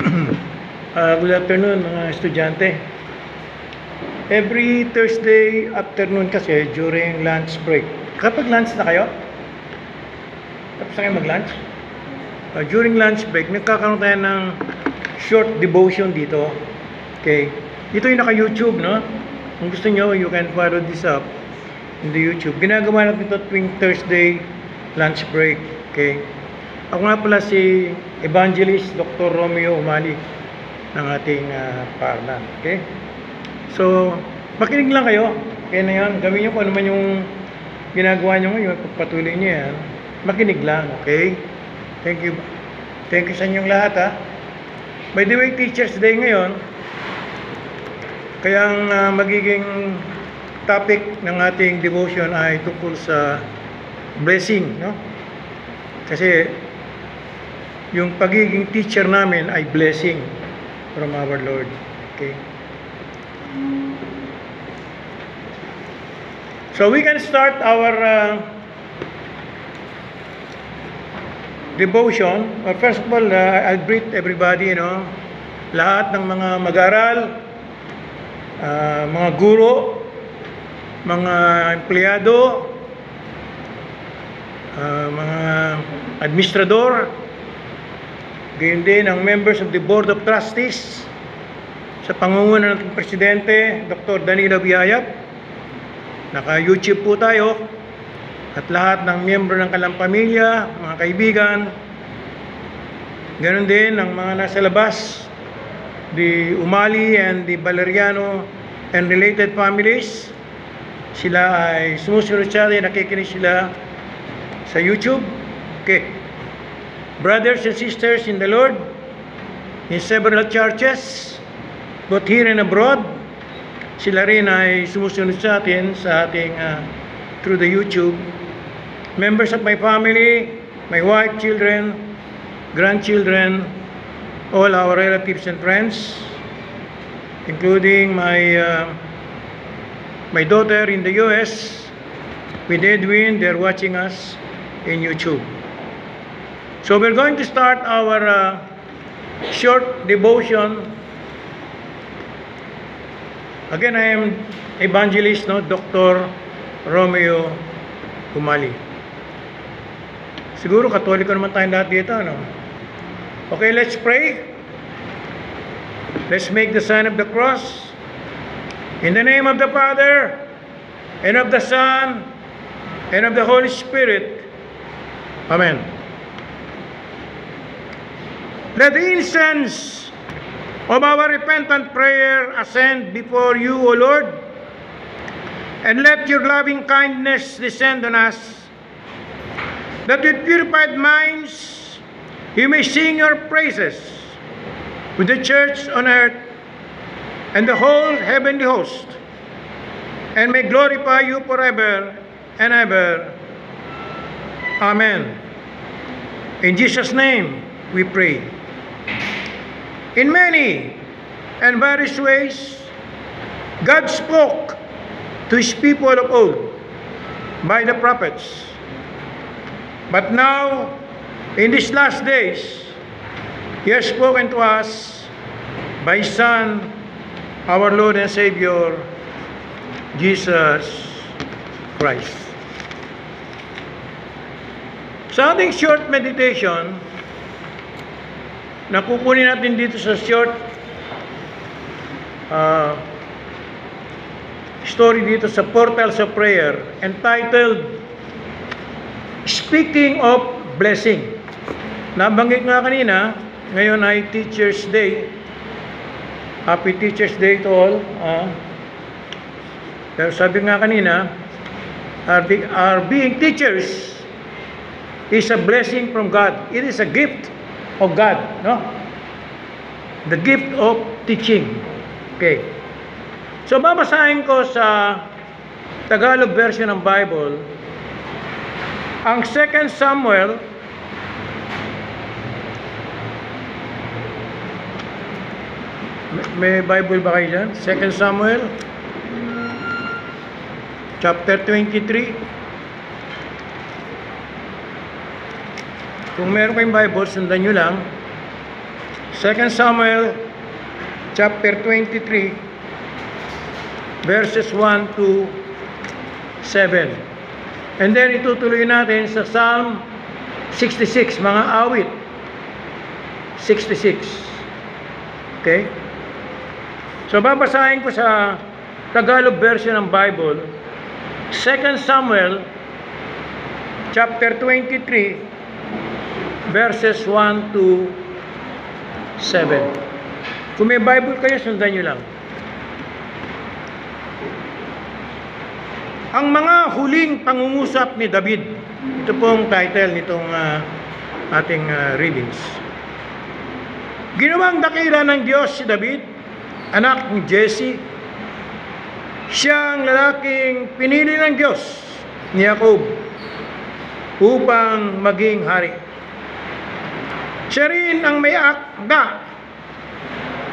Good afternoon mga estudyante. Every Thursday afternoon kasi during lunch break. Kapag lunch na kayo? Tapos na kayo mag-lunch? During lunch break, nagkakaroon tayo ng short devotion dito. Okay. Ito yung naka-YouTube, no? Kung gusto nyo, you can follow this up in the YouTube. Ginagawa natin ito tuwing Thursday lunch break. Okay. Ako nga pala si Evangelist Dr. Romeo Umali ng ating paaralan. Okay? So, makinig lang kayo. Kaya na yan, gawin nyo kung ano man yung ginagawa nyo ngayon, pagpatuloy nyo yan, makinig lang. Okay? Thank you. Thank you sa inyong lahat, ha? By the way, Teacher's Day ngayon, kaya ang magiging topic ng ating devotion ay tungkol sa blessing, no? Kasi yung pagiging teacher namin ay blessing from our Lord. Okay? So we can start our devotion. First of all, I'll greet everybody, you know, lahat ng mga mag-aral, mga guro, mga empleyado, mga administrador, gayon din ang members of the Board of Trustees sa pangunguna ng Presidente Dr. Danilo Biyayap. Naka-YouTube po tayo, at lahat ng miyembro ng kanilang pamilya, mga kaibigan, ganon din ang mga nasa labas, the Umali and the Valeriano and related families. Sila ay sumusunod sa atin, nakikinig sila sa YouTube. Okay. Brothers and sisters in the Lord, in several churches, both here and abroad, sila rin ay sumusunod sa atin sa ating through the YouTube. Members of my family, my wife, children, grandchildren, all our relatives and friends, including my daughter in the US, with Edwin, they're watching us in YouTube. So we're going to start our short devotion. Again, I am Evangelist, no, Dr. Romeo Umali. Siguro Katoliko naman tayong lahat dito, no? Okay, let's pray. Let's make the sign of the cross. In the name of the Father, and of the Son, and of the Holy Spirit. Amen. Let the incense of our repentant prayer ascend before you, O Lord, and let your loving kindness descend on us, that with purified minds you may sing your praises with the church on earth and the whole heavenly host, and may glorify you forever and ever. Amen. In Jesus' name we pray. In many and various ways, God spoke to His people of old by the prophets. But now, in these last days, He has spoken to us by His Son, our Lord and Savior, Jesus Christ. Sa ating short meditation, nakukunin natin dito sa short story dito sa Portals of Prayer, entitled Speaking of Blessing. Nabanggit nga kanina, ngayon ay Teacher's Day. Happy Teacher's Day to all. Pero sabi nga kanina, our being teachers is a blessing from God. It is a gift of God, no? The gift of teaching. Okay. So babasahin ko sa Tagalog version ng Bible ang 2 Samuel may Bible ba kayo dyan? 2 Samuel chapter 23. Kung meron kayong Bible, sundan nyo lang. 2 Samuel chapter 23 verses 1 to 7. And then itutuloy natin sa Psalm 66, mga awit 66. Okay? So babasahin ko sa Tagalog version ng Bible, 2 Samuel chapter 23 verses 1 to 7. Kung may Bible kayo, sundan nyo lang. Ang mga huling pangungusap ni David. Ito pong title nitong ating readings. Ginawang dakila ng Diyos si David, anak ni Jesse. Siya ang lalaking pinili ng Diyos ni Jacob upang maging hari. Siya rin ang may akda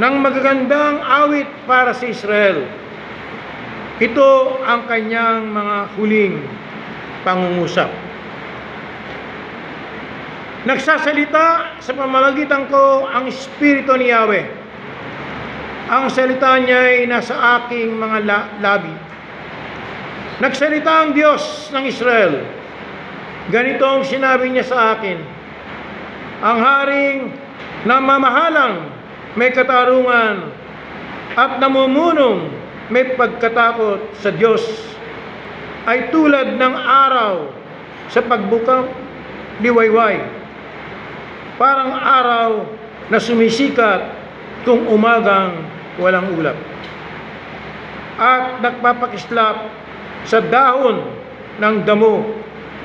ng magagandang awit para sa Israel. Ito ang kanyang mga huling pangungusap. Nagsasalita sa pamamagitan ko ang Espiritu ni Yahweh. Ang salita niya ay nasa aking mga labi. Nagsalita ang Diyos ng Israel. Ganito ang sinabi niya sa akin: ang haring namamahalang may katarungan at namumunong may pagkatakot sa Diyos ay tulad ng araw sa pagbukang liwayway, parang araw na sumisikat kung umagang walang ulap at nagpapakislap sa dahon ng damo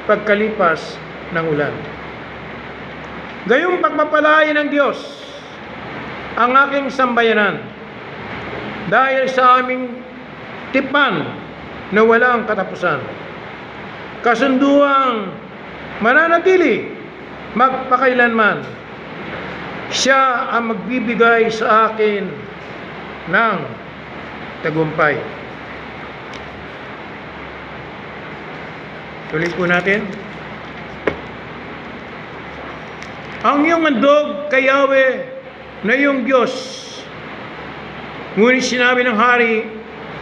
pagkalipas ng ulan. Gayong pagpapalain ng Diyos ang aking sambayanan dahil sa aming tipan na walang katapusan. Kasunduang mananatili magpakailanman. Siya ang magbibigay sa akin ng tagumpay. Tuloy po natin. Ang iyong handog kay Yahweh na iyong Diyos. Ngunit sinabi ng hari,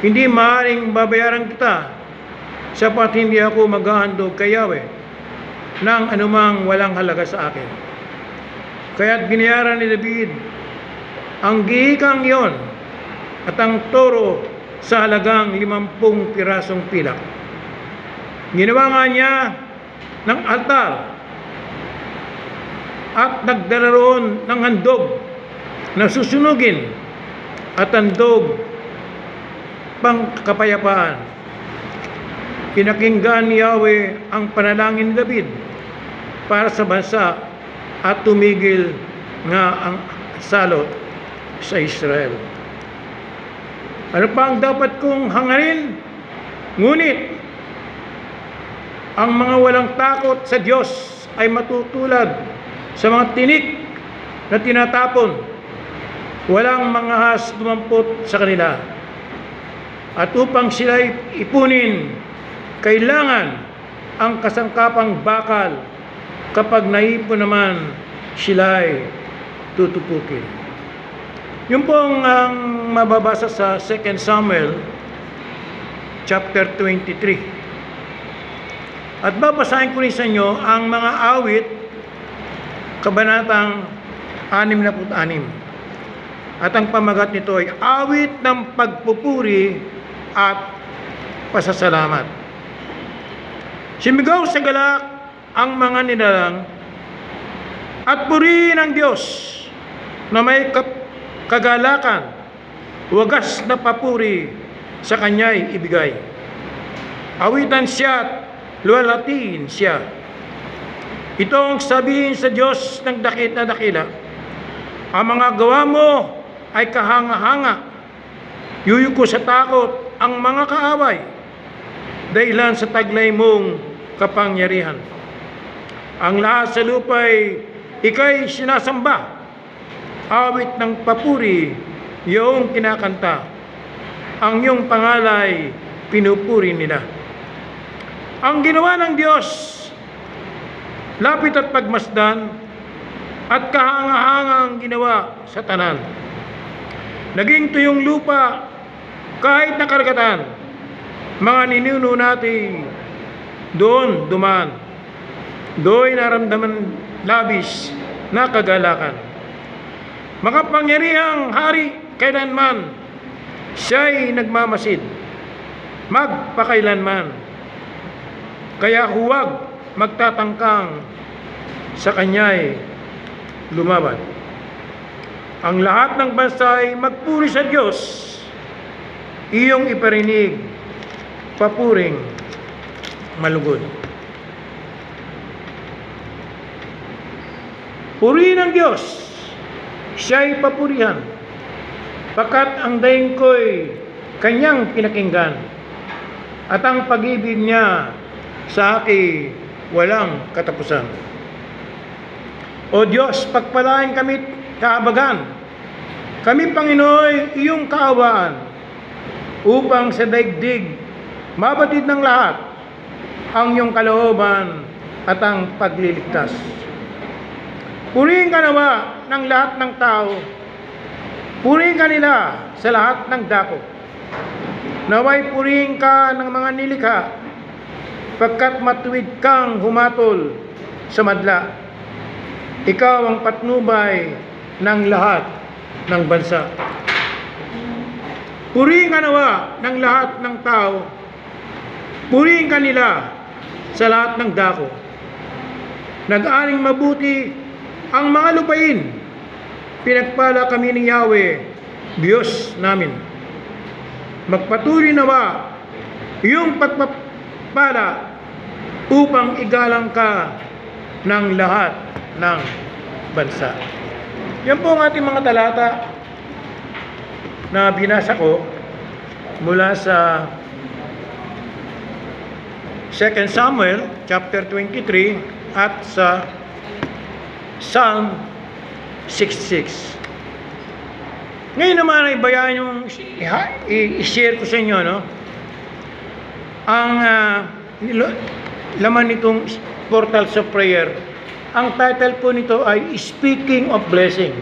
hindi maaaring babayaran kita sapat hindi ako maghahandog kay Yahweh ng anumang walang halaga sa akin. Kaya't binayaran ni David ang gihikang iyon at ang toro sa halagang 50 pirasong pilak. Ginawa nga niya ng altar at nagdala roon ng handog na susunugin at handog pang kapayapaan. Pinakinggan ni Yahweh ang panalangin ni David para sa bansa at tumigil nga ang salot sa Israel. Ano pa ang dapat kong hangarin? Ngunit ang mga walang takot sa Diyos ay matutulad sa mga tinik na tinatapon. Walang mga has dumampot sa kanila. At upang sila'y ipunin, kailangan ang kasangkapang bakal. Kapag naipon naman, sila'y tutupukin. Yung pong ang mababasa sa 2 Samuel chapter 23. At babasahin ko rin sa inyo ang mga awit kabanatang 66. At ang pamagat nito ay awit ng pagpupuri at pasasalamat. Sumigaw sa galak ang mga nilalang at purihin ang Diyos na may kagalakan, wagas na papuri sa Kanya'y ibigay. Awitan siya at luwalhatiin siya. Ito ang sabihin sa Diyos ng dakit na dakila: ang mga gawa mo ay kahanga-hanga. Yuyuko sa takot ang mga kaaway dahilan sa taglay mong kapangyarihan. Ang lahat sa lupa'y ika'y sinasamba. Awit ng papuri iyong kinakanta. Ang iyong pangalay pinupuri nila. Ang ginawa ng Diyos, lapit at pagmasdan, at kahangahangang ginawa sa tanan. Naging tuyong lupa kahit na karagatan, mga ninuno natin doon duman. Do'y naramdaman labis na kagalakan. Makapangyarihang hari kailanman, siya'y nagmamasid, magpakailanman. Kaya huwag magtatangkang sa kanya'y lumaban. Ang lahat ng bansa ay magpuri sa Diyos, iyong iparinig, papuring malugod. Purihin ang Diyos, siya'y papurihan, pagkat ang daing ko'y kanyang pinakinggan, at ang pag-ibig niya sa akin walang katapusan. O Diyos, pagpalain kami kaabagan, kami Panginoon iyong kaawaan, upang sa daigdig mabatid ng lahat ang iyong kalooban at ang pagliligtas. Purihin ka nawa ng lahat ng tao, purihin ka nila sa lahat ng dako. Naway purihin ka ng mga nilikha, pagkat matuwid kang humatol sa madla. Ikaw ang patnubay ng lahat ng bansa. Purihin ka nawa ng lahat ng tao, purihin ka nila sa lahat ng dako. Nag-aring mabuti ang mga lupain, pinagpala kami ni Yahweh, Diyos namin. Magpatuloy nawa iyong pagpapala upang igalang ka ng lahat ng bansa. Yan po ang ating mga talata na binasa ko mula sa 2 Samuel chapter 23 at sa Psalm 66. Ngayon naman ay bayaan yung i-share ko sa inyo, no? Ang laman nitong Portals of Prayer. Ang title po nito ay Speaking of Blessing.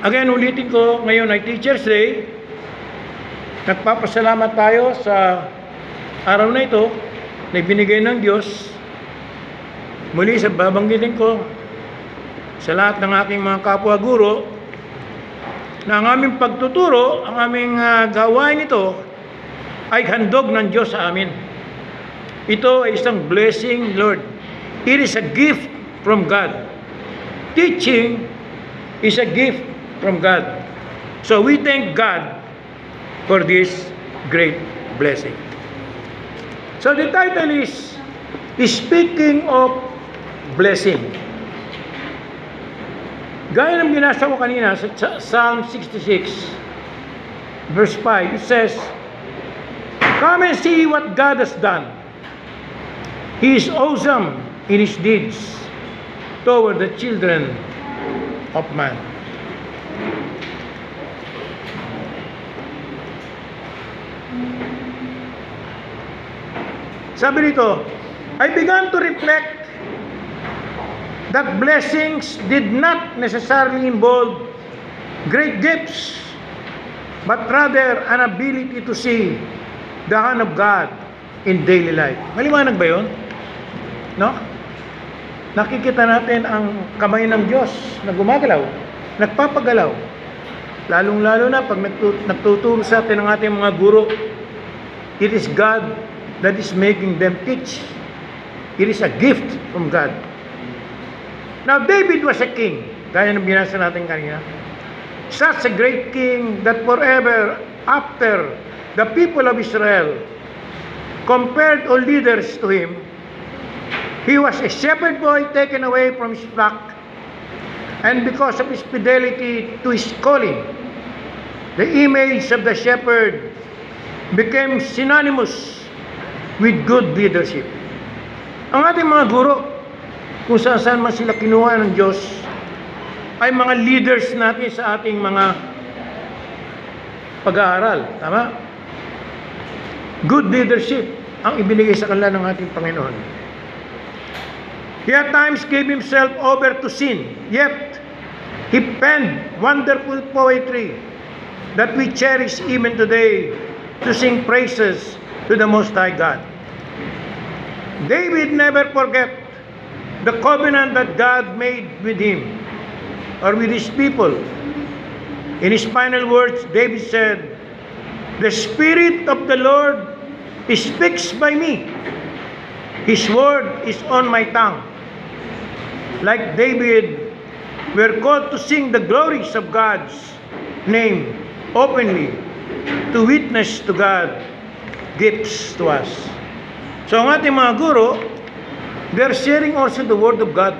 Again, ulitin ko, ngayon ay Teacher's Day. Nagpapasalamat tayo sa araw na ito na ibinigay ng Diyos. Muli sa babanggitin ko sa lahat ng aking mga kapwa-guro na ang aming pagtuturo, ang aming gawain ito ay handog ng Diyos sa amin. Ito ay isang blessing, Lord. It is a gift from God. Teaching is a gift from God. So we thank God for this great blessing. So the title is Speaking of Blessing. Gaya ng binasa ko kanina sa Psalm 66 verse 5, it says, "Come and see what God has done. He is awesome in His deeds toward the children of man." Sabi nito, I began to reflect that blessings did not necessarily involve great gifts, but rather an ability to see the hand of God in daily life. Maliwanag ba yun? No? Nakikita natin ang kamay ng Diyos na gumagalaw, nagpapagalaw. Lalong-lalo na pag nagtuturo sa atin ang ating mga guro, it is God that is making them teach. It is a gift from God. Now, David was a king, gaya ng binasa natin kanina. Such a great king that forever after the people of Israel compared all leaders to him, he was a shepherd boy taken away from his flock, and because of his fidelity to his calling, the image of the shepherd became synonymous with good leadership. Ang ating mga guro, kung saan man sila kinuha ng Diyos, ay mga leaders natin sa ating mga pag-aaral. Tama? Good leadership ang ibinigay sa kanila ng ating Panginoon. He at times gave himself over to sin, yet he penned wonderful poetry that we cherish even today to sing praises to the Most High God. David never forget the covenant that God made with him or with his people. In his final words, David said, "The Spirit of the Lord speaks by me. His word is on my tongue." Like David, we're called to sing the glories of God's name openly, to witness to God gifts to us. So ang ating mga guro, they're sharing also the word of God.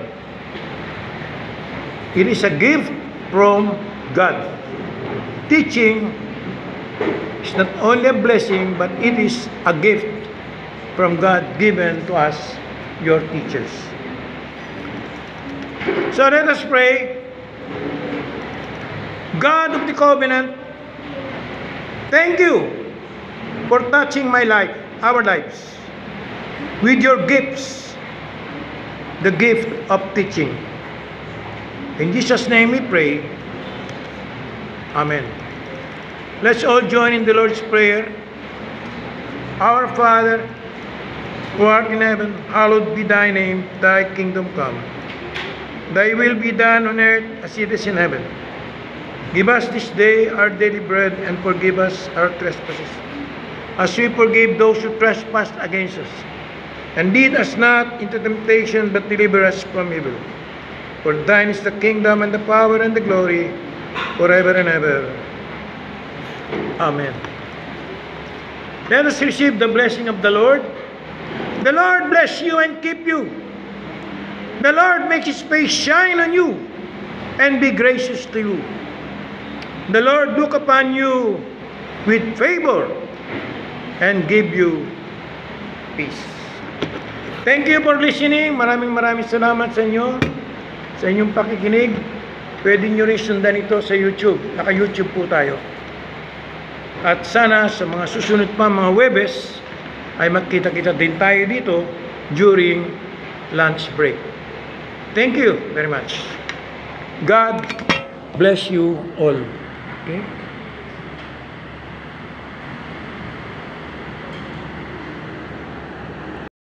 It is a gift from God. Teaching is not only a blessing, but it is a gift from God given to us, your teachers. So let us pray. God of the covenant, thank you for touching my life, our lives, with your gifts, the gift of teaching. In Jesus' name we pray. Amen. Let's all join in the Lord's Prayer. Our Father, who art in heaven, hallowed be thy name, thy kingdom come. Thy will be done on earth as it is in heaven. Give us this day our daily bread, and forgive us our trespasses, as we forgive those who trespass against us. And lead us not into temptation, but deliver us from evil. For thine is the kingdom, and the power, and the glory, forever and ever. Amen. Let us receive the blessing of the Lord. The Lord bless you and keep you. The Lord make His face shine on you and be gracious to you. The Lord look upon you with favor and give you peace. Thank you for listening. Maraming salamat sa inyo, sa inyong pakikinig. Pwede nyo rin sundan ito sa YouTube. Naka-YouTube po tayo. At sana sa mga susunod pa mga Webes ay magkita-kita din tayo dito during lunch break. Thank you very much. God bless you all. Okay?